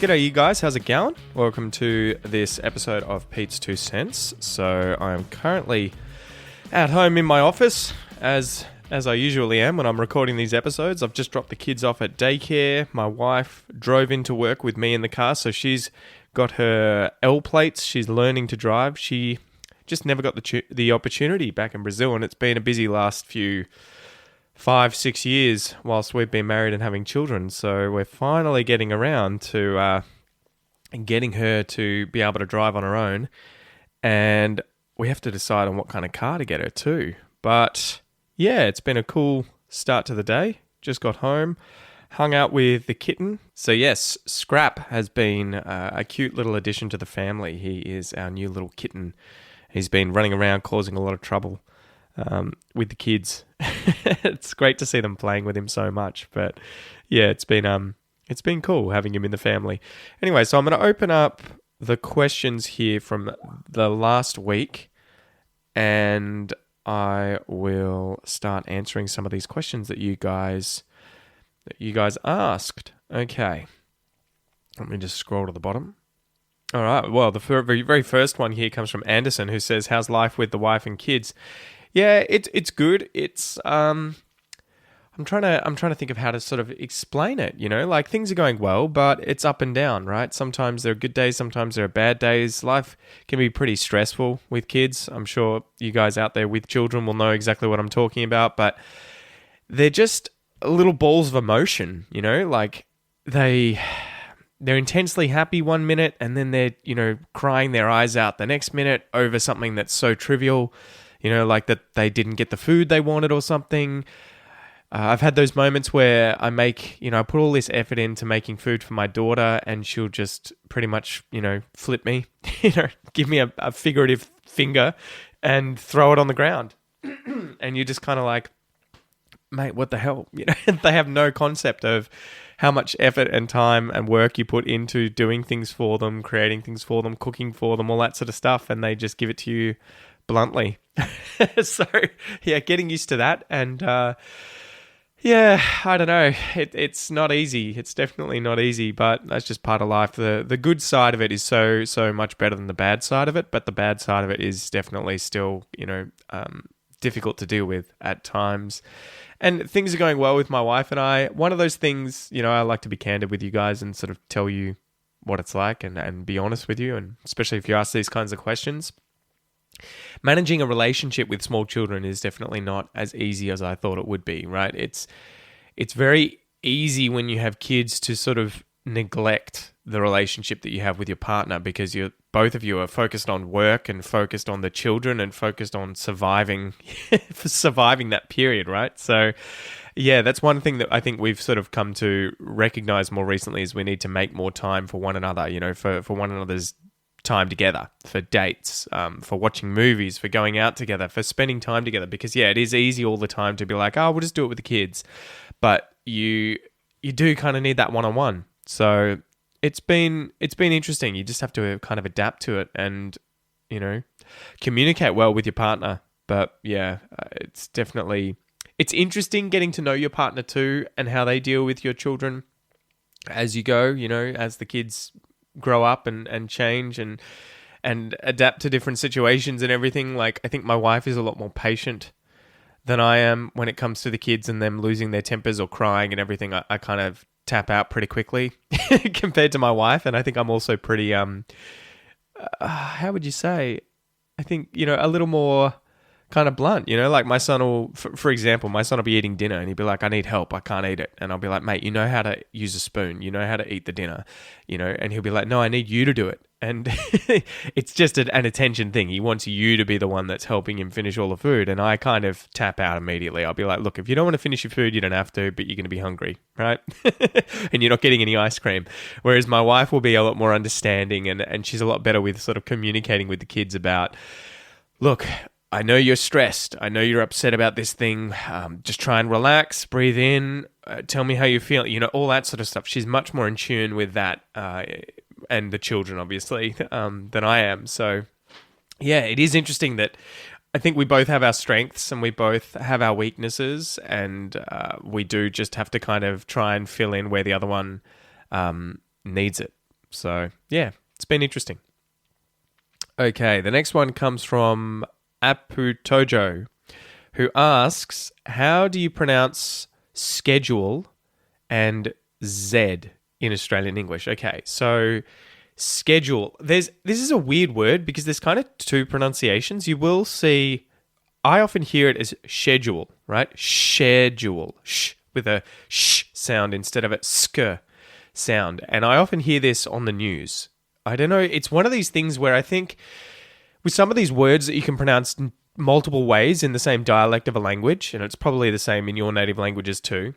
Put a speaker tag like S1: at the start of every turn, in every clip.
S1: G'day you guys, how's it going? Welcome to this episode of Pete's Two Cents. So I'm currently at home in my office, as I usually am when I'm recording these episodes. I've just dropped the kids off at daycare. My wife drove into work with me in the car, so she's got her L plates. She's learning to drive. She just never got the opportunity back in Brazil, and it's been a busy last few 5-6 years whilst we've been married and having children. So we're finally getting around to getting her to be able to drive on her own, and we have to decide on what kind of car to get her too. But yeah, it's been a cool start to the day. Just got home, hung out with the kitten. So yes, Scrap has been a cute little addition to the family. He is our new little kitten. He's been running around causing a lot of trouble with the kids. It's great to see them playing with him so much. But yeah, it's been cool having him in the family. Anyway, so I'm going to open up the questions here from the last week, and I will start answering some of these questions that you guys asked. Okay, let me just scroll to the bottom. All right. Well, the very first one here comes from Anderson, who says, "How's life with the wife and kids?" Yeah, it's good. It's I'm trying to think of how to sort of explain it. You know, like things are going well, but it's up and down, right? Sometimes there are good days, sometimes there are bad days. Life can be pretty stressful with kids. I'm sure you guys out there with children will know exactly what I'm talking about, but they're just little balls of emotion. You know, like they're intensely happy one minute, and then they're, you know, crying their eyes out the next minute over something that's so trivial, you know, like that they didn't get the food they wanted or something. I've had those moments where I put all this effort into making food for my daughter, and she'll just pretty much, you know, flip me, you know, give me a figurative finger and throw it on the ground. And you're just kind of like, mate, what the hell? You know, they have no concept of how much effort and time and work you put into doing things for them, creating things for them, cooking for them, all that sort of stuff, and they just give it to you bluntly. So yeah, getting used to that, and yeah, I don't know. It's not easy. It's definitely not easy, but that's just part of life. The good side of it is so much better than the bad side of it, but the bad side of it is definitely still, you know, difficult to deal with at times. And things are going well with my wife and I. One of those things, you know, I like to be candid with you guys and sort of tell you what it's like and be honest with you, and especially if you ask these kinds of questions. Managing a relationship with small children is definitely not as easy as I thought it would be, right? It's very easy when you have kids to sort of neglect the relationship that you have with your partner, because both of you are focused on work and focused on the children and focused on surviving that period, right? So yeah, that's one thing that I think we've sort of come to recognize more recently, is we need to make more time for one another, you know, for one another's time together, for dates, for watching movies, for going out together, for spending time together. Because yeah, it is easy all the time to be like, oh, we'll just do it with the kids, but you do kind of need that one-on-one. So it's been interesting. You just have to kind of adapt to it and, you know, communicate well with your partner. But yeah, it's interesting getting to know your partner too, and how they deal with your children as you go, you know, as the kids grow up and change and adapt to different situations and everything. Like, I think my wife is a lot more patient than I am when it comes to the kids and them losing their tempers or crying and everything. I kind of tap out pretty quickly compared to my wife. And I think I'm also pretty, how would you say? I think, you know, a little more kind of blunt, you know, like my son will, for example, my son will be eating dinner and he'll be like, I need help, I can't eat it. And I'll be like, mate, you know how to use a spoon, you know how to eat the dinner, you know, and he'll be like, no, I need you to do it. And it's just an attention thing. He wants you to be the one that's helping him finish all the food. And I kind of tap out immediately. I'll be like, look, if you don't want to finish your food, you don't have to, but you're going to be hungry, right? And you're not getting any ice cream. Whereas my wife will be a lot more understanding, and she's a lot better with sort of communicating with the kids about, look, I know you're stressed. I know you're upset about this thing. Just try and relax, breathe in, tell me how you feel, you know, all that sort of stuff. She's much more in tune with that, and the children, obviously, than I am. So, yeah, it is interesting that I think we both have our strengths and we both have our weaknesses, and we do just have to kind of try and fill in where the other one needs it. So, yeah, it's been interesting. Okay, the next one comes from Aputojo, who asks, how do you pronounce schedule and Z in Australian English? Okay, so schedule. This is a weird word because there's kind of two pronunciations. You will see, I often hear it as schedule, right? Schedule, sh, with a sh sound instead of a sk sound. And I often hear this on the news. I don't know, it's one of these things where I think with some of these words that you can pronounce multiple ways in the same dialect of a language, and it's probably the same in your native languages too,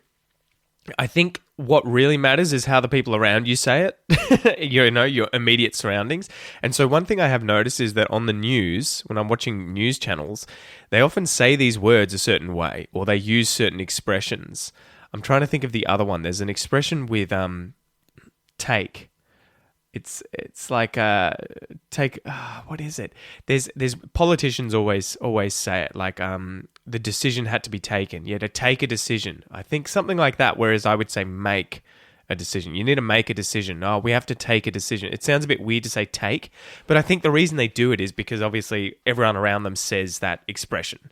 S1: I think what really matters is how the people around you say it, your immediate surroundings. And so one thing I have noticed is that on the news, when I'm watching news channels, they often say these words a certain way, or they use certain expressions. I'm trying to think of the other one. There's an expression with take. It's like take. What is it? There's politicians always say it like the decision had to be taken. Yeah, to take a decision. I think something like that. Whereas I would say make a decision. You need to make a decision. Oh, we have to take a decision. It sounds a bit weird to say take, but I think the reason they do it is because obviously everyone around them says that expression,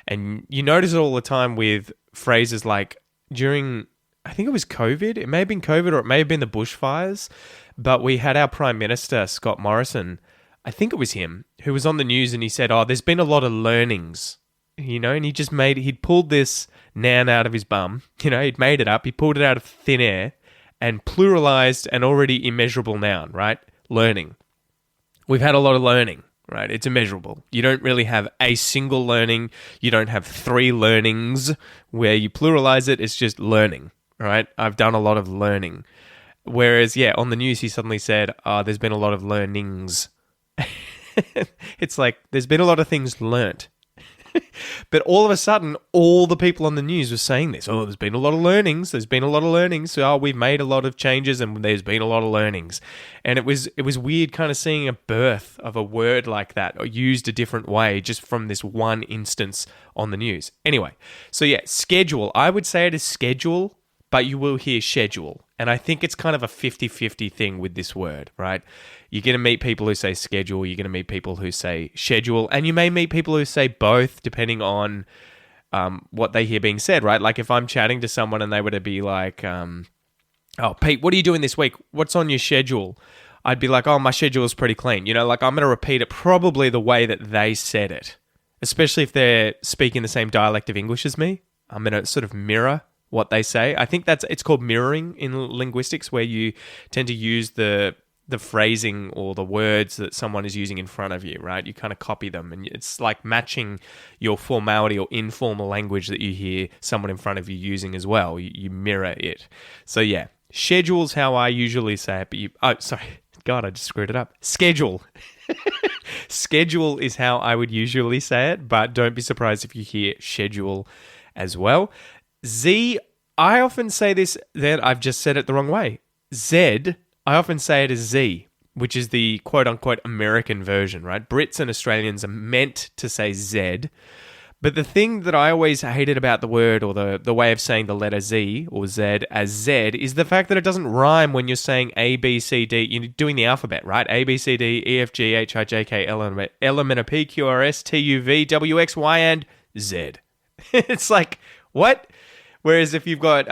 S1: and you notice it all the time with phrases like during. I think it was COVID. It may have been COVID or it may have been the bushfires. But we had our Prime Minister, Scott Morrison, I think it was him, who was on the news and he said, there's been a lot of learnings, and he'd pulled this noun out of his bum, he'd made it up, he pulled it out of thin air and pluralized an already immeasurable noun, right? Learning. We've had a lot of learning, right? It's immeasurable. You don't really have a single learning. You don't have three learnings where you pluralize it. It's just learning, right? I've done a lot of learning. Whereas, on the news, he suddenly said, there's been a lot of learnings. It's like, there's been a lot of things learnt. But all of a sudden, all the people on the news were saying this. There's been a lot of learnings. There's been a lot of learnings. We've made a lot of changes and there's been a lot of learnings. And it was weird kind of seeing a birth of a word like that or used a different way just from this one instance on the news. Anyway, so schedule. I would say it is schedule, but you will hear schedule. And I think it's kind of a 50-50 thing with this word, right? You're going to meet people who say schedule, you're going to meet people who say schedule, and you may meet people who say both depending on what they hear being said, right? Like if I'm chatting to someone and they were to be like, Pete, what are you doing this week? What's on your schedule? I'd be like, my schedule is pretty clean. Like I'm going to repeat it probably the way that they said it, especially if they're speaking the same dialect of English as me. I'm going to sort of mirror what they say. I think it's called mirroring in linguistics, where you tend to use the phrasing or the words that someone is using in front of you, right? You kind of copy them, and it's like matching your formality or informal language that you hear someone in front of you using as well. You mirror it. So schedule's how I usually say it, but God, I just screwed it up. Schedule. Schedule is how I would usually say it, but don't be surprised if you hear schedule as well. Z, I often say this, that I've just said it the wrong way. Z, I often say it as Z, which is the quote-unquote American version, right? Brits and Australians are meant to say Z. But the thing that I always hated about the word or the way of saying the letter Z or Z as Z is the fact that it doesn't rhyme when you're saying A, B, C, D. You're doing the alphabet, right? A, B, C, D, E, F, G, H, I, J, K, L, M, N, P, Q, R, S, T, U, V, W, X, Y, and Z. It's like, what? Whereas if you've got,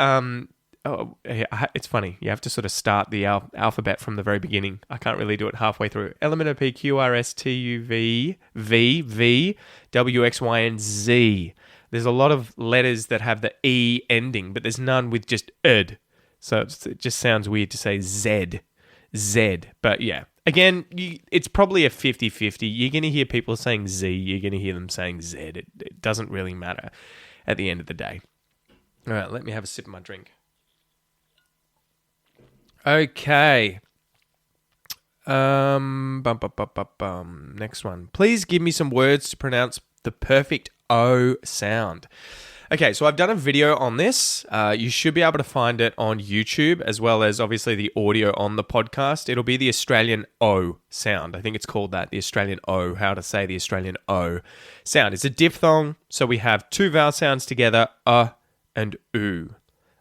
S1: it's funny. You have to sort of start the alphabet from the very beginning. I can't really do it halfway through. L, M, N, P, Q, R, S, T, U, V, V, W, X, Y, and Z. There's a lot of letters that have the E ending, but there's none with just ed. So it just sounds weird to say Z. But again, it's probably a 50-50. You're going to hear people saying Z. You're going to hear them saying Z. It doesn't really matter at the end of the day. All right, let me have a sip of my drink. Okay. Next one. Please give me some words to pronounce the perfect O sound. Okay, so I've done a video on this. You should be able to find it on YouTube, as well as obviously the audio on the podcast. It'll be the Australian O sound. I think it's called that, the Australian O, how to say the Australian O sound. It's a diphthong, so we have two vowel sounds together, and oo.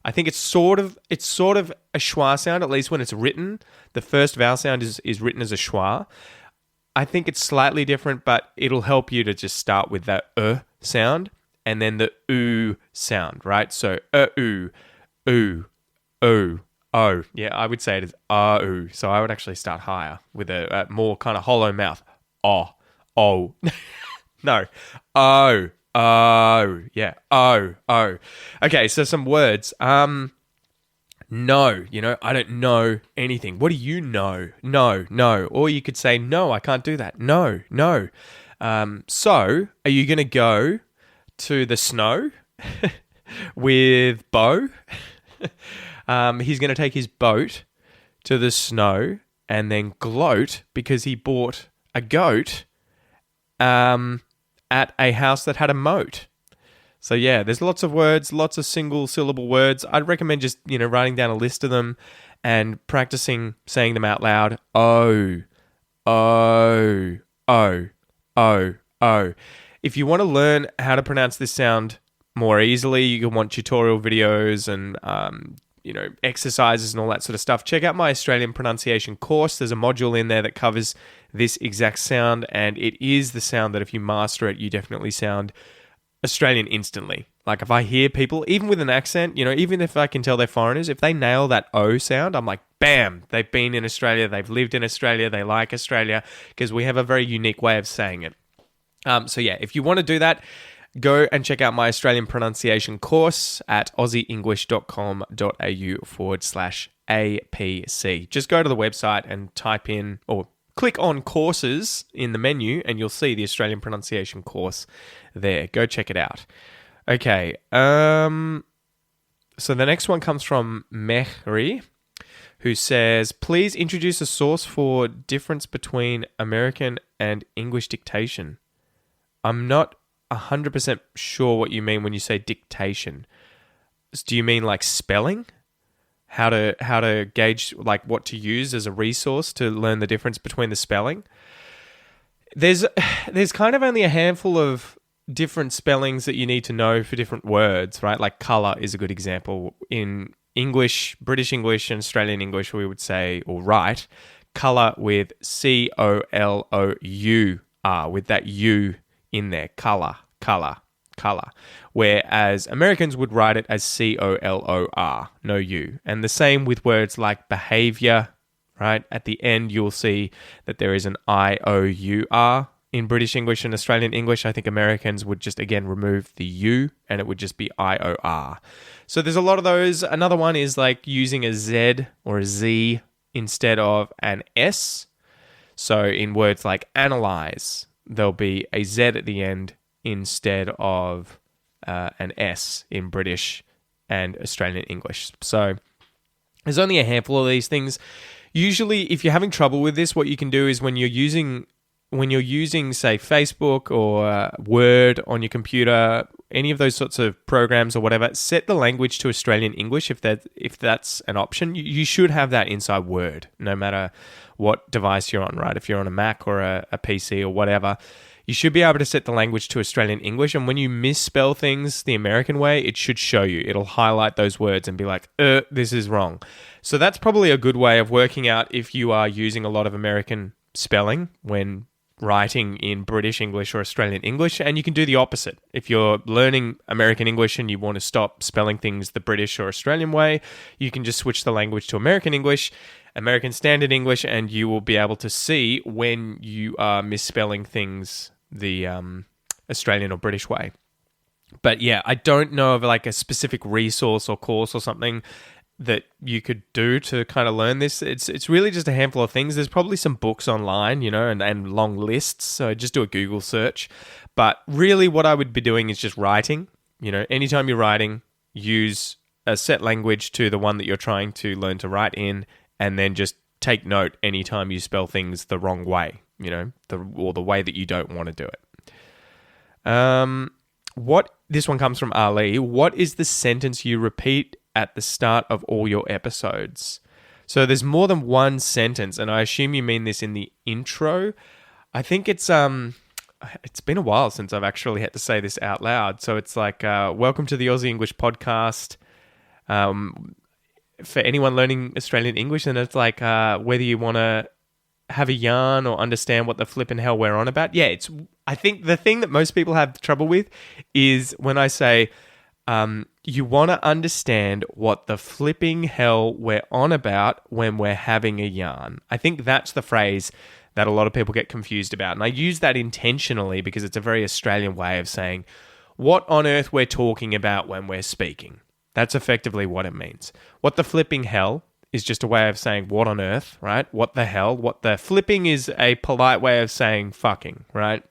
S1: I think it's sort of a schwa sound, at least when it's written. The first vowel sound is written as a schwa. I think it's slightly different, but it'll help you to just start with that sound and then the oo sound, right? So oo, oo, oo, oh. Yeah, I would say it is oo. So I would actually start higher with a more kind of hollow mouth. Oh, oh. No. Oh, oh. Yeah. Oh, oh. Okay, so some words. No, I don't know anything. What do you know? No, no. Or you could say, no, I can't do that. No, no. So, are you going to go to the snow with Bo? He's going to take his boat to the snow and then gloat because he bought a goat at a house that had a moat. So yeah, there's lots of words, lots of single syllable words. I'd recommend just, writing down a list of them and practicing saying them out loud. Oh, oh, oh, oh, oh. If you want to learn how to pronounce this sound more easily, you can want tutorial videos and, exercises and all that sort of stuff. Check out my Australian pronunciation course. There's a module in there that covers this exact sound, and it is the sound that if you master it, you definitely sound Australian instantly. Like if I hear people, even with an accent, even if I can tell they're foreigners, if they nail that O sound, I'm like, bam, they've been in Australia, they've lived in Australia, they like Australia, because we have a very unique way of saying it. So yeah, if you want to do that, go and check out my Australian pronunciation course at aussieenglish.com.au/APC. Just go to the website and type in or click on courses in the menu and you'll see the Australian pronunciation course there. Go check it out. Okay. So the next one comes from Mehri, who says, please introduce a source for difference between American and English dictation. I'm not 100% sure what you mean when you say dictation. Do you mean like spelling? How to gauge like what to use as a resource to learn the difference between the spelling? There's kind of only a handful of different spellings that you need to know for different words, right? Like colour is a good example. In English, British English and Australian English, we would say or write colour with COLOUR, with that U in there. Colour. Whereas Americans would write it as COLOR, no U. And the same with words like behaviour, right? At the end, you'll see that there is an IOUR in British English and Australian English. I think Americans would just, again, remove the U and it would just be IOR. So there's a lot of those. Another one is like using a Z or a Z instead of an S. So in words like analyze, there'll be a Z at the end instead of an S in British and Australian English. So there's only a handful of these things. Usually, if you're having trouble with this, what you can do is when you're using, say, Facebook or Word on your computer, any of those sorts of programs or whatever, set the language to Australian English if that's an option. You should have that inside Word, no matter what device you're on, right? If you're on a Mac or a PC or whatever, you should be able to set the language to Australian English. And when you misspell things the American way, it should show you. It'll highlight those words and be like, this is wrong. So that's probably a good way of working out if you are using a lot of American spelling when writing in British English or Australian English. And you can do the opposite. If you're learning American English and you want to stop spelling things the British or Australian way, you can just switch the language to American English, American Standard English, and you will be able to see when you are misspelling things the Australian or British way. But yeah, I don't know of like a specific resource or course or something that you could do to kind of learn this. It's really just a handful of things. There's probably some books online, and long lists. So just do a Google search. But really what I would be doing is just writing. Anytime you're writing, use a set language to the one that you're trying to learn to write in, and then just take note anytime you spell things the wrong way, or the way that you don't want to do it. This one comes from Ali. What is the sentence you repeat at the start of all your episodes? So there's more than one sentence, and I assume you mean this in the intro. I think it's been a while since I've actually had to say this out loud. So it's like, welcome to the Aussie English podcast. For anyone learning Australian English, and it's like whether you want to have a yarn or understand what the flippin' hell we're on about. Yeah, I think the thing that most people have trouble with is when I say you want to understand what the flipping hell we're on about when we're having a yarn. I think that's the phrase that a lot of people get confused about. And I use that intentionally because it's a very Australian way of saying what on earth we're talking about when we're speaking. That's effectively what it means. What the flipping hell is just a way of saying what on earth, right? What the hell? What the flipping is a polite way of saying fucking, right?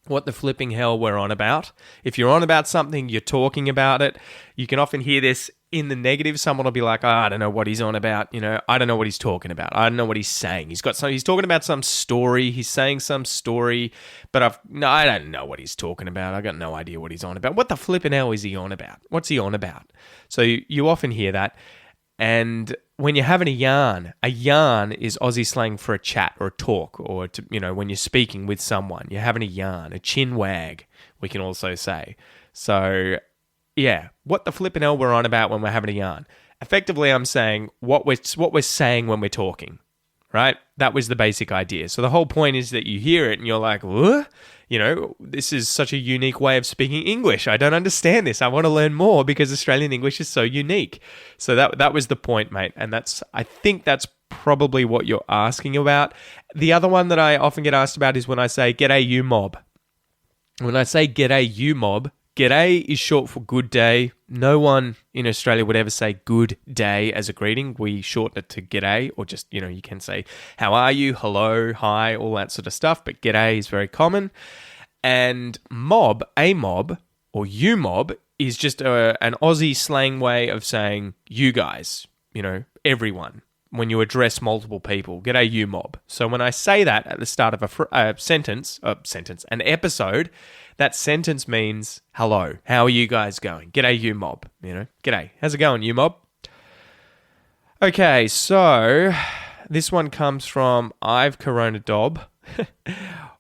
S1: What the flipping hell we're on about. If you're on about something, you're talking about it. You can often hear this in the negative. Someone will be like, I don't know what he's on about. I don't know what he's talking about. I don't know what he's saying. He's talking about some story. He's saying some story, but I don't know what he's talking about. I got no idea what he's on about. What the flipping hell is he on about? What's he on about? So you often hear that. And when you're having a yarn is Aussie slang for a chat or a talk, or when you're speaking with someone, you're having a yarn, a chin wag, we can also say. So, yeah, what the flippin' hell we're on about when we're having a yarn. Effectively, I'm saying what we're saying when we're talking, right? That was the basic idea. So the whole point is that you hear it and you're like, what? This is such a unique way of speaking English. I don't understand this. I want to learn more because Australian English is so unique. So that was the point, mate. And I think that's probably what you're asking about. The other one that I often get asked about is when I say, "G'day, you mob." When I say, "G'day, you mob," g'day is short for good day. No one in Australia would ever say good day as a greeting. We shorten it to g'day, or just, you can say, how are you? Hello, hi, all that sort of stuff. But g'day is very common. And mob, a mob, or you mob, is just an Aussie slang way of saying you guys, everyone. When you address multiple people, g'day, you mob. So when I say that at the start of an episode, that sentence means hello. How are you guys going? G'day, you mob. G'day. How's it going, you mob? Okay, so this one comes from I've Corona Dob.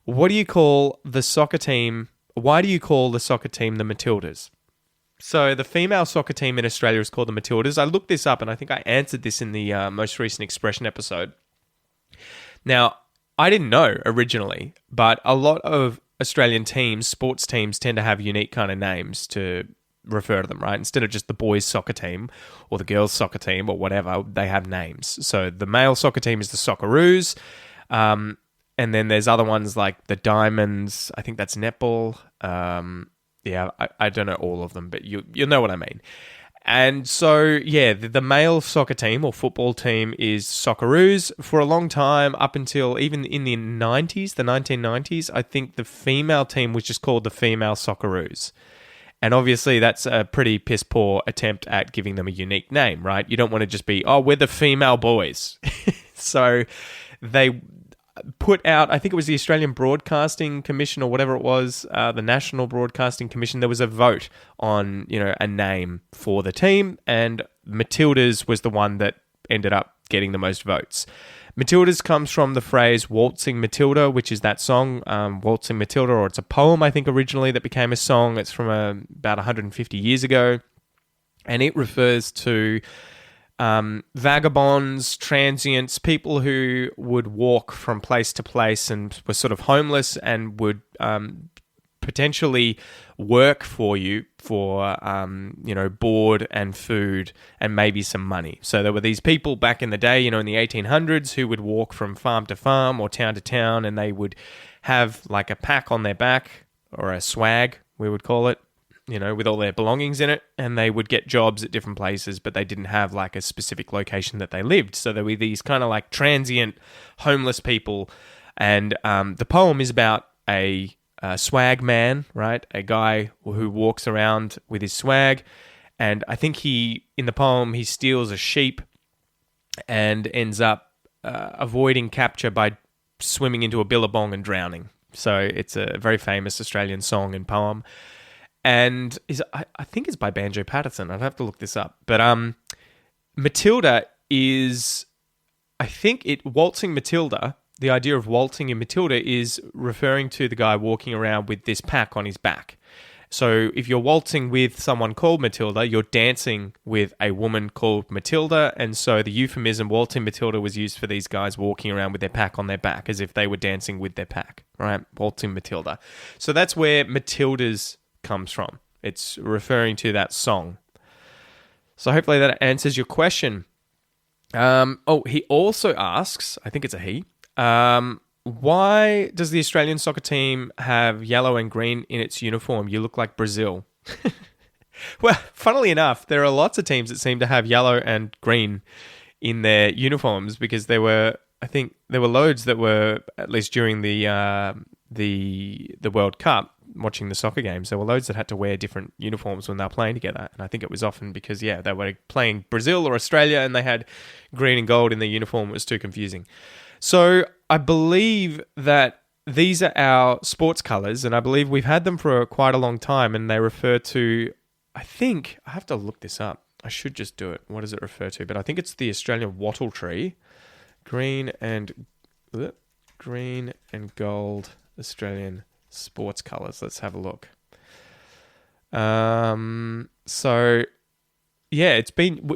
S1: What do you call the soccer team? Why do you call the soccer team the Matildas? So the female soccer team in Australia is called the Matildas. I looked this up and I think I answered this in the most recent Expression episode. Now, I didn't know originally, but a lot of Australian teams, sports teams, tend to have unique kind of names to refer to them, right? Instead of just the boys' soccer team or the girls' soccer team or whatever, they have names. So the male soccer team is the Socceroos, and then there's other ones like the Diamonds. I think that's netball. Yeah, I don't know all of them, but you'll know what I mean. And so, yeah, the male soccer team or football team is Socceroos. For a long time, up until even in the 90s, the 1990s, I think the female team was just called the female Socceroos. And obviously, that's a pretty piss-poor attempt at giving them a unique name, right? You don't want to just be, we're the female boys. So they put out, I think it was the Australian Broadcasting Commission or whatever it was, the National Broadcasting Commission. There was a vote on, a name for the team, and Matildas was the one that ended up getting the most votes. Matildas comes from the phrase Waltzing Matilda, which is that song, Waltzing Matilda, or it's a poem, I think, originally that became a song. It's from about 150 years ago, and it refers to vagabonds, transients, people who would walk from place to place and were sort of homeless and would potentially work for you for, board and food and maybe some money. So there were these people back in the day, in the 1800s who would walk from farm to farm or town to town, and they would have like a pack on their back, or a swag, we would call it, with all their belongings in it, and they would get jobs at different places, but they didn't have like a specific location that they lived. So there were these kind of like transient homeless people, and the poem is about a swag man, right? A guy who walks around with his swag, and I think in the poem, he steals a sheep and ends up avoiding capture by swimming into a billabong and drowning. So it's a very famous Australian song and poem. And I think it's by Banjo Patterson. I'd have to look this up. But Matilda is, waltzing Matilda, the idea of waltzing in Matilda is referring to the guy walking around with this pack on his back. So if you're waltzing with someone called Matilda, you're dancing with a woman called Matilda. And so the euphemism waltzing Matilda was used for these guys walking around with their pack on their back as if they were dancing with their pack, right? Waltzing Matilda. So that's where Matildas comes from. It's referring to that song. So hopefully that answers your question. He also asks, I think it's a he, why does the Australian soccer team have yellow and green in its uniform? You look like Brazil. Well, funnily enough, there are lots of teams that seem to have yellow and green in their uniforms because I think there were loads that were, at least during the World Cup, watching the soccer games, there were loads that had to wear different uniforms when they were playing together. And I think it was often because, they were playing Brazil or Australia and they had green and gold in their uniform. It was too confusing. So I believe that these are our sports colours, and I believe we've had them for quite a long time, and they refer to, I have to look this up. I should just do it. What does it refer to? But I think it's the Australian wattle tree. Green and gold Australian sports colours. Let's have a look.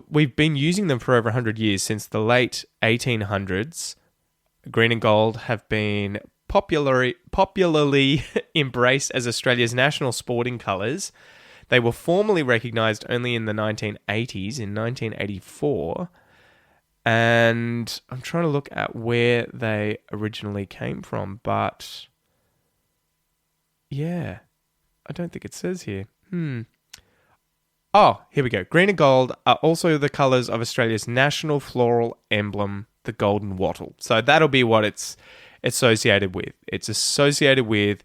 S1: We've been using them for over 100 years. Since the late 1800s, green and gold have been popularly embraced as Australia's national sporting colours. They were formally recognised only in the 1980s, in 1984. And I'm trying to look at where they originally came from, but I don't think it says here. Oh, here we go. Green and gold are also the colours of Australia's national floral emblem, the golden wattle. So that'll be what it's associated with. It's associated with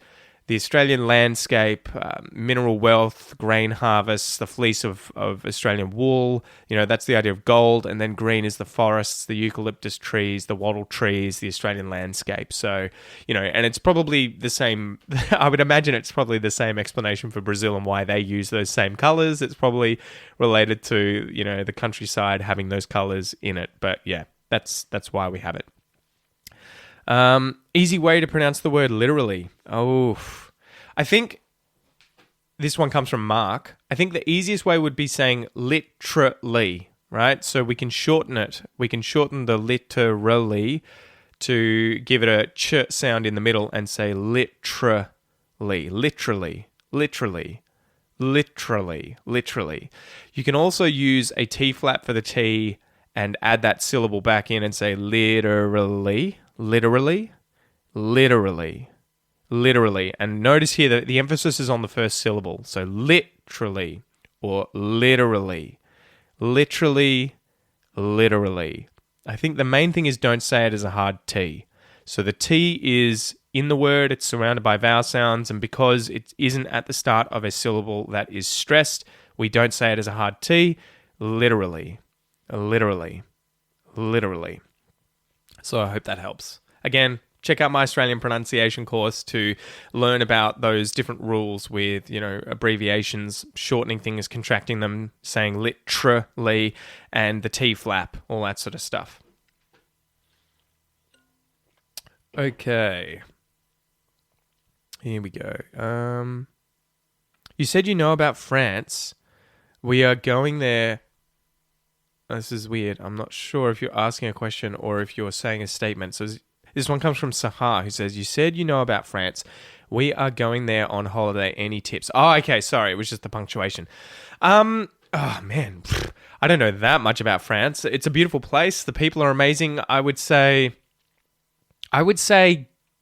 S1: the Australian landscape, mineral wealth, grain harvests, the fleece of Australian wool. That's the idea of gold. And then green is the forests, the eucalyptus trees, the wattle trees, the Australian landscape. So, and it's probably the same. I would imagine it's probably the same explanation for Brazil and why they use those same colours. It's probably related to, the countryside having those colours in it. But that's why we have it. Easy way to pronounce the word literally. I think this one comes from Mark. I think the easiest way would be saying literally, right? So we can shorten it. We can shorten the literally to give it a ch sound in the middle and say literally. You can also use a T flat for the T and add that syllable back in and say literally. And notice here that the emphasis is on the first syllable. So literally or literally. I think the main thing is don't say it as a hard T. So the T is in the word, it's surrounded by vowel sounds, and because it isn't at the start of a syllable that is stressed, we don't say it as a hard T. Literally. So I hope that helps. Again, check out my Australian pronunciation course to learn about those different rules with, abbreviations, shortening things, contracting them, saying literally, and the T flap, all that sort of stuff. Okay. Here we go. You said you know about France. We are going there. This is weird. I'm not sure if you're asking a question or if you're saying a statement. So this one comes from Sahar, who says, you said you know about France. We are going there on holiday. Any tips? Oh, okay. Sorry. It was just the punctuation. Oh, man. I don't know that much about France. It's a beautiful place. The people are amazing. I would say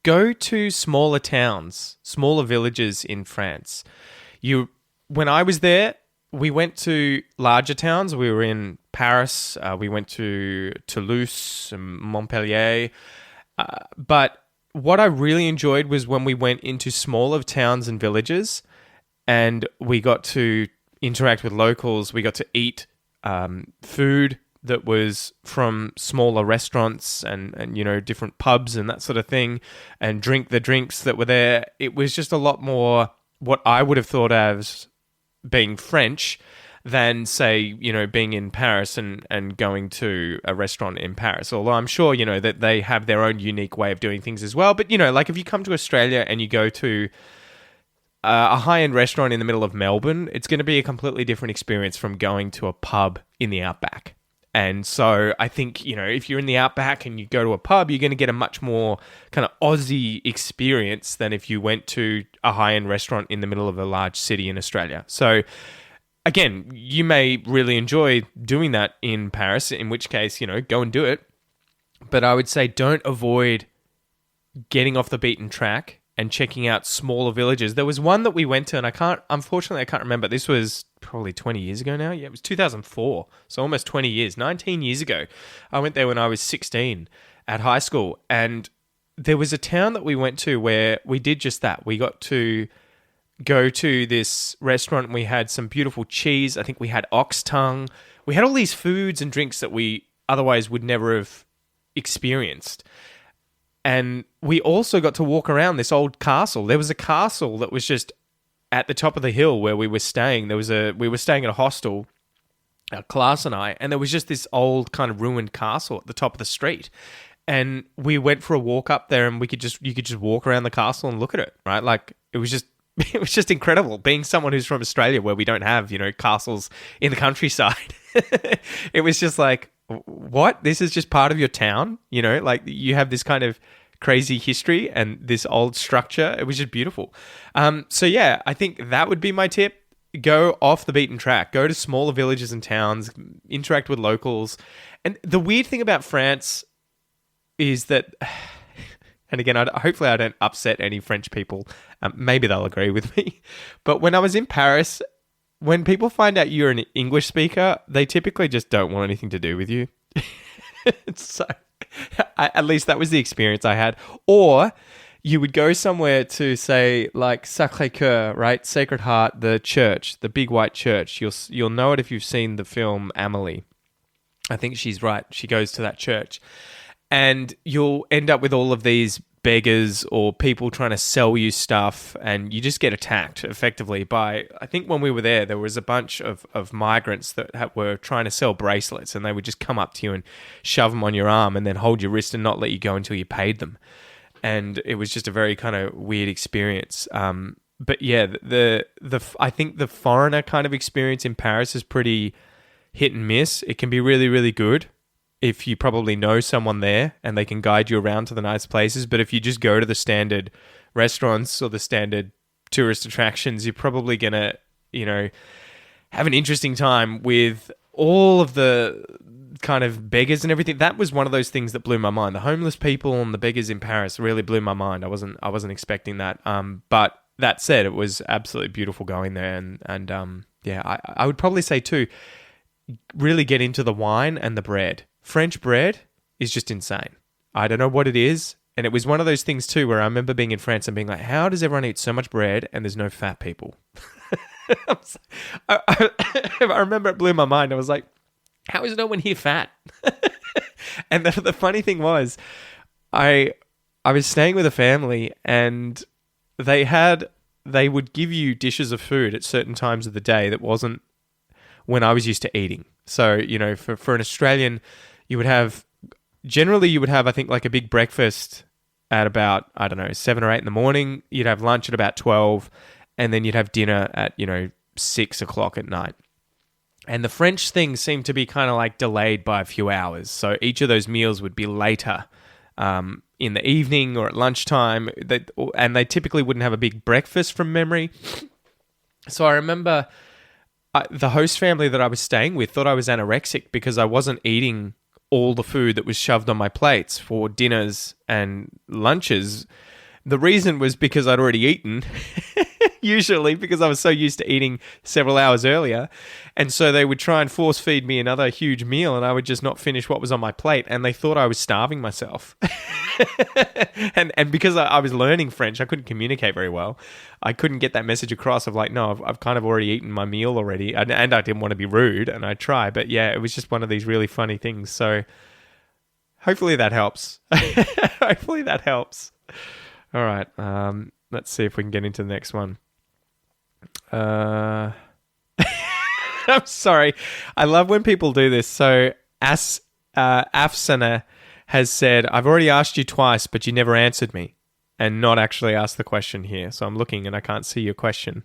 S1: go to smaller towns, smaller villages in France. When I was there, we went to larger towns. We were in Paris. We went to Toulouse and Montpellier. But what I really enjoyed was when we went into smaller towns and villages and we got to interact with locals. We got to eat food that was from smaller restaurants and different pubs and that sort of thing, and drink the drinks that were there. It was just a lot more what I would have thought as being French than, say, being in Paris and going to a restaurant in Paris. Although I'm sure, that they have their own unique way of doing things as well. But, like if you come to Australia and you go to a high-end restaurant in the middle of Melbourne, it's going to be a completely different experience from going to a pub in the outback. And so I think, if you're in the outback and you go to a pub, you're going to get a much more kind of Aussie experience than if you went to a high-end restaurant in the middle of a large city in Australia. So again, you may really enjoy doing that in Paris, in which case, go and do it. But I would say don't avoid getting off the beaten track and checking out smaller villages. There was one that we went to, and unfortunately, I can't remember. This was probably 20 years ago now. Yeah, it was 2004. So almost 20 years, 19 years ago. I went there when I was 16 at high school. And there was a town that we went to where we did just that. We got to go to this restaurant and we had some beautiful cheese. I think we had ox tongue. We had all these foods and drinks that we otherwise would never have experienced. And we also got to walk around this old castle. There was a castle that was just at the top of the hill where we were staying. We were staying at a hostel, our class and I, and there was just this old kind of ruined castle at the top of the street. And we went for a walk up there, and you could just walk around the castle and look at it, right? Like it was just incredible being someone who's from Australia where we don't have, castles in the countryside. It was just like, what? This is just part of your town? Like you have this kind of crazy history and this old structure. It was just beautiful. So yeah, I think that would be my tip. Go off the beaten track. Go to smaller villages and towns. Interact with locals. And the weird thing about France is that, and again, hopefully I don't upset any French people. Maybe they'll agree with me. But when I was in Paris, when people find out you're an English speaker, they typically just don't want anything to do with you. So, at least that was the experience I had. Or you would go somewhere to, say, like Sacré-Cœur, right? Sacred Heart, the church, the big white church. You'll know it if you've seen the film Amélie. I think she's right. She goes to that church. And you'll end up with all of these beggars or people trying to sell you stuff, and you just get attacked effectively by, I think when we were there was a bunch of migrants that were trying to sell bracelets, and they would just come up to you and shove them on your arm and then hold your wrist and not let you go until you paid them. And it was just a very kind of weird experience. But yeah, I think the foreigner kind of experience in Paris is pretty hit and miss. It can be really, really good if you probably know someone there and they can guide you around to the nice places. But if you just go to the standard restaurants or the standard tourist attractions, you're probably going to, have an interesting time with all of the kind of beggars and everything. That was one of those things that blew my mind. The homeless people and the beggars in Paris really blew my mind. I wasn't expecting that. But that said, it was absolutely beautiful going there. And yeah, I would probably say too, really get into the wine and the bread. French bread is just insane. I don't know what it is. And it was one of those things too where I remember being in France and being like, how does everyone eat so much bread and there's no fat people? I remember it blew my mind. I was like, how is no one here fat? And the funny thing was, I was staying with a family, and they would give you dishes of food at certain times of the day that wasn't when I was used to eating. So, for an Australian, you would have, I think, like a big breakfast at about, 7 or 8 in the morning. You'd have lunch at about 12, and then you'd have dinner at, 6 o'clock at night. And the French thing seemed to be kind of like delayed by a few hours. So each of those meals would be later in the evening or at lunchtime. And they typically wouldn't have a big breakfast from memory. So I remember the host family that I was staying with thought I was anorexic because I wasn't eating all the food that was shoved on my plates for dinners and lunches. The reason was because I'd already eaten, usually because I was so used to eating several hours earlier. And so they would try and force feed me another huge meal, and I would just not finish what was on my plate. And they thought I was starving myself. and because I was learning French, I couldn't communicate very well. I couldn't get that message across of like, no, I've kind of already eaten my meal already. And I didn't want to be rude, and I tried. But yeah, it was just one of these really funny things. So hopefully that helps. Hopefully that helps. All right, let's see if we can get into the next one. I'm sorry. I love when people do this. So Afsana has said, I've already asked you twice, but you never answered me. and not actually ask the question here. So I'm looking and I can't see your question.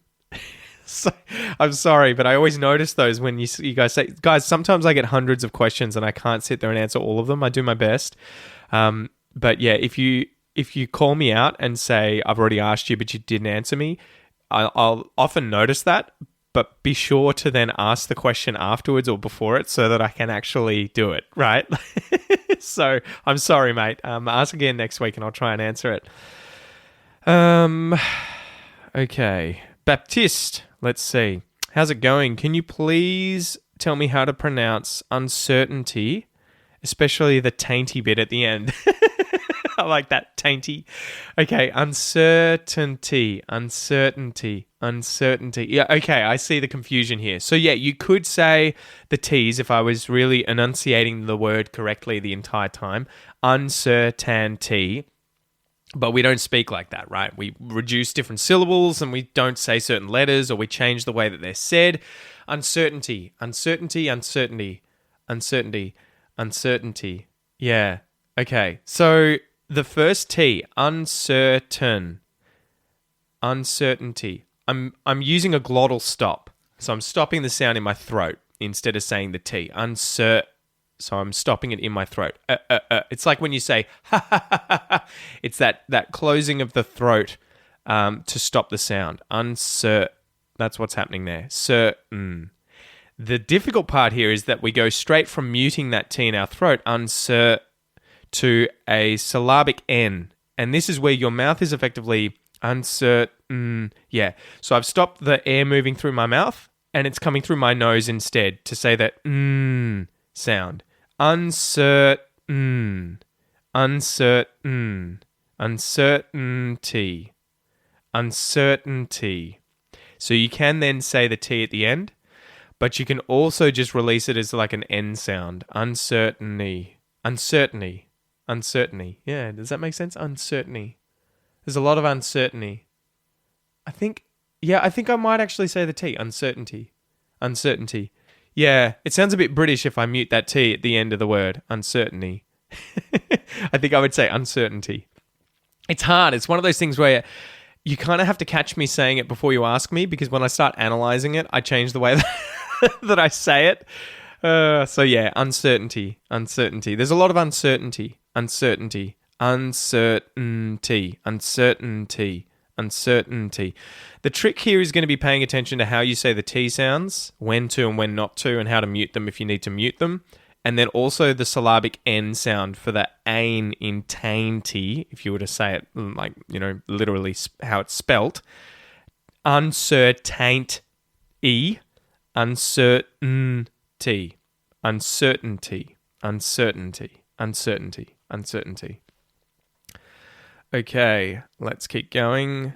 S1: So, I'm sorry, but I always notice those when you guys say, guys, sometimes I get hundreds of questions and I can't sit there and answer all of them. I do my best. But yeah, if you call me out and say, I've already asked you, but you didn't answer me, I'll often notice that, but be sure to then ask the question afterwards or before it so that I can actually do it, right? So I'm sorry, mate. Ask again next week and I'll try and answer it. Okay. Baptiste, let's see. How's it going? Can you please tell me how to pronounce uncertainty, especially the tainty bit at the end? I like that, tainty. Okay, uncertainty. Yeah, okay, I see the confusion here. So yeah, you could say the T's if I was really enunciating the word correctly the entire time. Uncertainty. But we don't speak like that, right? We reduce different syllables and we don't say certain letters, or we change the way that they're said. Uncertainty. Yeah. Okay. So the first T, uncertain. Uncertainty. I'm using a glottal stop. So I'm stopping the sound in my throat instead of saying the T. So I'm stopping it in my throat. It's like when you say ha ha ha ha ha. It's that closing of the throat to stop the sound. That's what's happening there. Certain. The difficult part here is that we go straight from muting that T in our throat, to a syllabic N. And this is where your mouth is effectively uncertain. Yeah. So I've stopped the air moving through my mouth and it's coming through my nose instead to say that sound. Uncertain. Uncertainty. So you can then say the T at the end, but you can also just release it as like an N sound. Uncertainty. Yeah, does that make sense? Uncertainty. There's a lot of uncertainty. I think I might actually say the T. Uncertainty. Yeah, it sounds a bit British if I mute that T at the end of the word. Uncertainty. I think I would say uncertainty. It's hard. It's one of those things where you kind of have to catch me saying it before you ask me, because when I start analyzing it, I change the way that I say it. So yeah, uncertainty. There's a lot of uncertainty. The trick here is going to be paying attention to how you say the T sounds, when to and when not to, and how to mute them if you need to mute them. And then also the syllabic N sound for the ain in tainty, if you were to say it like, literally how it's spelt. Uncertainty. Uncertainty. Okay, let's keep going.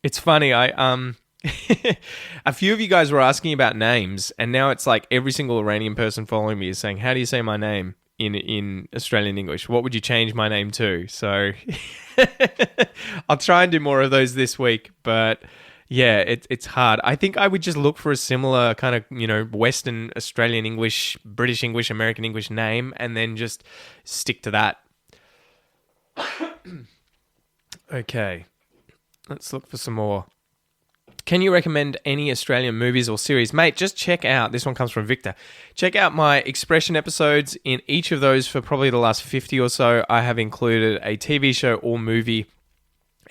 S1: It's funny, a few of you guys were asking about names, and now it's like every single Iranian person following me is saying, how do you say my name in Australian English? What would you change my name to? So I'll try and do more of those this week, but yeah, it's hard. I think I would just look for a similar kind of, Western Australian English, British English, American English name, and then just stick to that. Okay, let's look for some more. Can you recommend any Australian movies or series? Mate, just check out, this one comes from Victor. Check out my Expression episodes. In each of those, for probably the last 50 or so, I have included a TV show or movie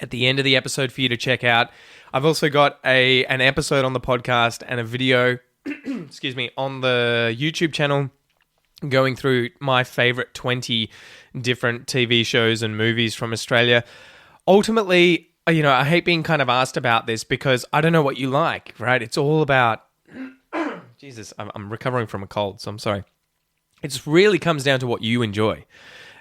S1: at the end of the episode for you to check out. I've also got an episode on the podcast and a video, excuse me, on the YouTube channel going through my favorite 20 different TV shows and movies from Australia. Ultimately, I hate being kind of asked about this because I don't know what you like, right? It's all about... Jesus, I'm recovering from a cold, so I'm sorry. It really comes down to what you enjoy.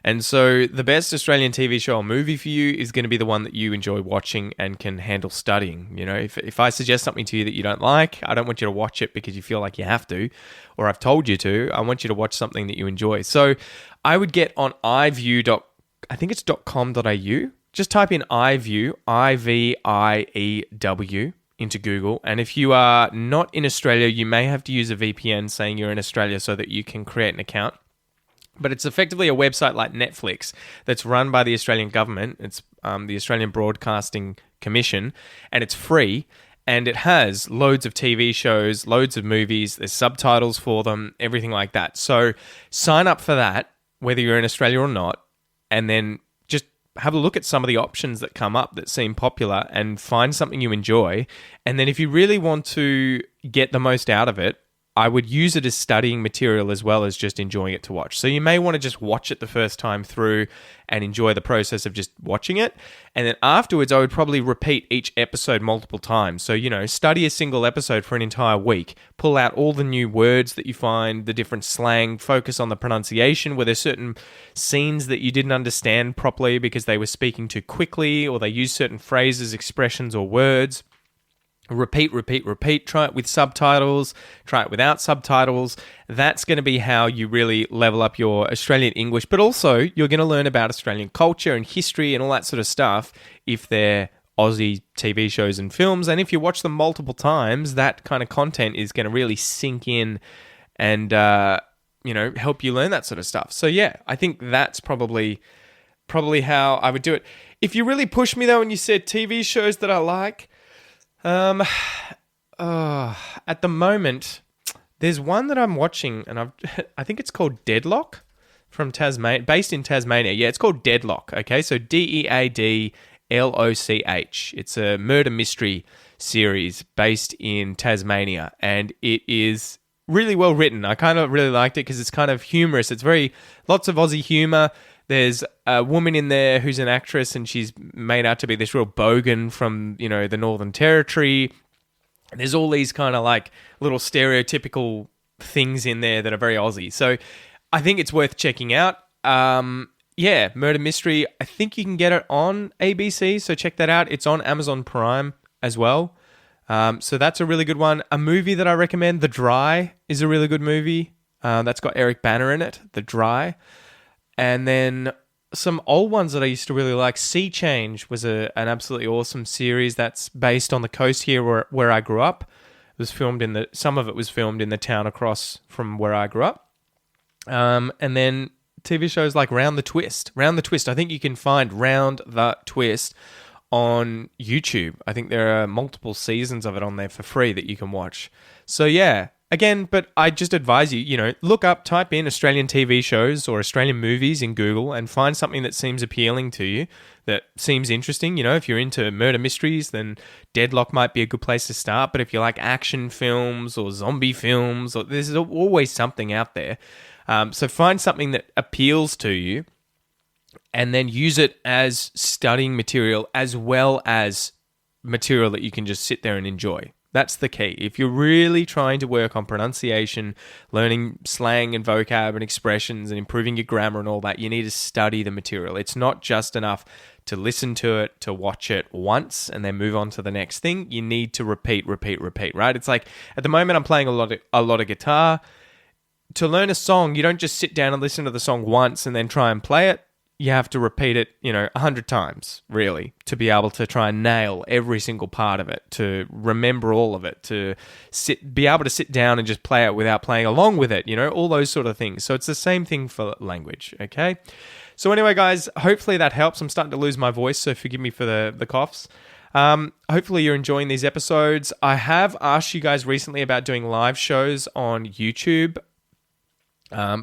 S1: And so the best Australian TV show or movie for you is going to be the one that you enjoy watching and can handle studying. If I suggest something to you that you don't like, I don't want you to watch it because you feel like you have to, or I've told you to. I want you to watch something that you enjoy. So I would get on iView. I think it's .com.au. Just type in iView, IVIEW, into Google. And if you are not in Australia, you may have to use a VPN saying you're in Australia so that you can create an account. But it's effectively a website like Netflix that's run by the Australian government. It's the Australian Broadcasting Commission, and it's free. And it has loads of TV shows, loads of movies. There's subtitles for them, everything like that. So sign up for that, whether you're in Australia or not, and then just have a look at some of the options that come up that seem popular and find something you enjoy. And then if you really want to get the most out of it, I would use it as studying material as well as just enjoying it to watch. So you may want to just watch it the first time through and enjoy the process of just watching it. And then afterwards, I would probably repeat each episode multiple times. So, study a single episode for an entire week. Pull out all the new words that you find, the different slang, focus on the pronunciation, where there's certain scenes that you didn't understand properly because they were speaking too quickly or they used certain phrases, expressions, or words. Repeat. Try it with subtitles. Try it without subtitles. That's going to be how you really level up your Australian English. But also, you're going to learn about Australian culture and history and all that sort of stuff if they're Aussie TV shows and films. And if you watch them multiple times, that kind of content is going to really sink in and, help you learn that sort of stuff. So, yeah, I think that's probably how I would do it. If you really push me, though, and you said TV shows that I like... at the moment, there's one that I'm watching, and I think it's called Deadlock from Tasmania, based in Tasmania. Yeah, it's called Deadlock. Okay, so Deadloch. It's a murder mystery series based in Tasmania, and it is really well written. I kind of really liked it because it's kind of humorous. It's lots of Aussie humor. There's a woman in there who's an actress, and she's made out to be this real bogan from, the Northern Territory. And there's all these kind of like little stereotypical things in there that are very Aussie. So I think it's worth checking out. Murder Mystery. I think you can get it on ABC, so check that out. It's on Amazon Prime as well. So that's a really good one. A movie that I recommend, The Dry, is a really good movie. That's got Eric Banner in it, The Dry. And then some old ones that I used to really like. Sea Change was an absolutely awesome series that's based on the coast here where I grew up. It was some of it was filmed in the town across from where I grew up. And then TV shows like Round the Twist. I think you can find Round the Twist on YouTube. I think there are multiple seasons of it on there for free that you can watch. So yeah. Again, but I just advise you, type in Australian TV shows or Australian movies in Google and find something that seems appealing to you, that seems interesting. If you're into murder mysteries, then Deadlock might be a good place to start. But if you like action films or zombie films, there's always something out there. So find something that appeals to you and then use it as studying material as well as material that you can just sit there and enjoy. That's the key. If you're really trying to work on pronunciation, learning slang and vocab and expressions and improving your grammar and all that, you need to study the material. It's not just enough to listen to it, to watch it once and then move on to the next thing. You need to repeat, right? It's like at the moment I'm playing a lot of guitar. To learn a song, you don't just sit down and listen to the song once and then try and play it. You have to repeat it, 100 times, really, to be able to try and nail every single part of it, to remember all of it, to be able to sit down and just play it without playing along with it, all those sort of things. So it's the same thing for language, okay? So anyway, guys, hopefully that helps. I'm starting to lose my voice, so forgive me for the coughs. Hopefully you're enjoying these episodes. I have asked you guys recently about doing live shows on YouTube,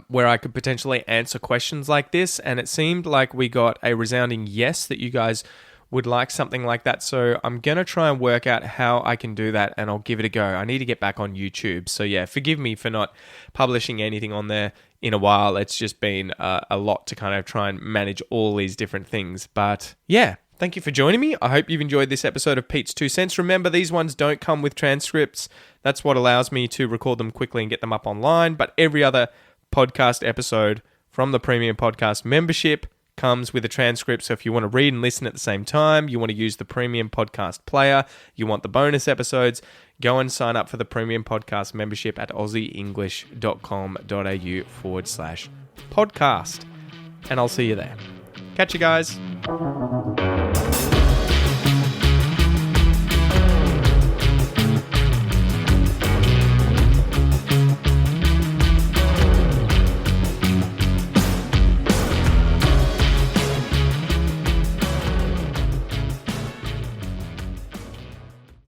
S1: where I could potentially answer questions like this, and it seemed like we got a resounding yes that you guys would like something like that. So I'm going to try and work out how I can do that, and I'll give it a go. I need to get back on YouTube. So yeah, forgive me for not publishing anything on there in a while. It's just been a lot to kind of try and manage all these different things. But yeah, thank you for joining me. I hope you've enjoyed this episode of Pete's 2 Cents. Remember, these ones don't come with transcripts. That's what allows me to record them quickly and get them up online. But every other podcast episode from the Premium Podcast membership comes with a transcript. So if you want to read and listen at the same time, you want to use the Premium Podcast player, you want the bonus episodes, go and sign up for the Premium Podcast membership at aussieenglish.com.au/podcast. And I'll see you there. Catch you guys.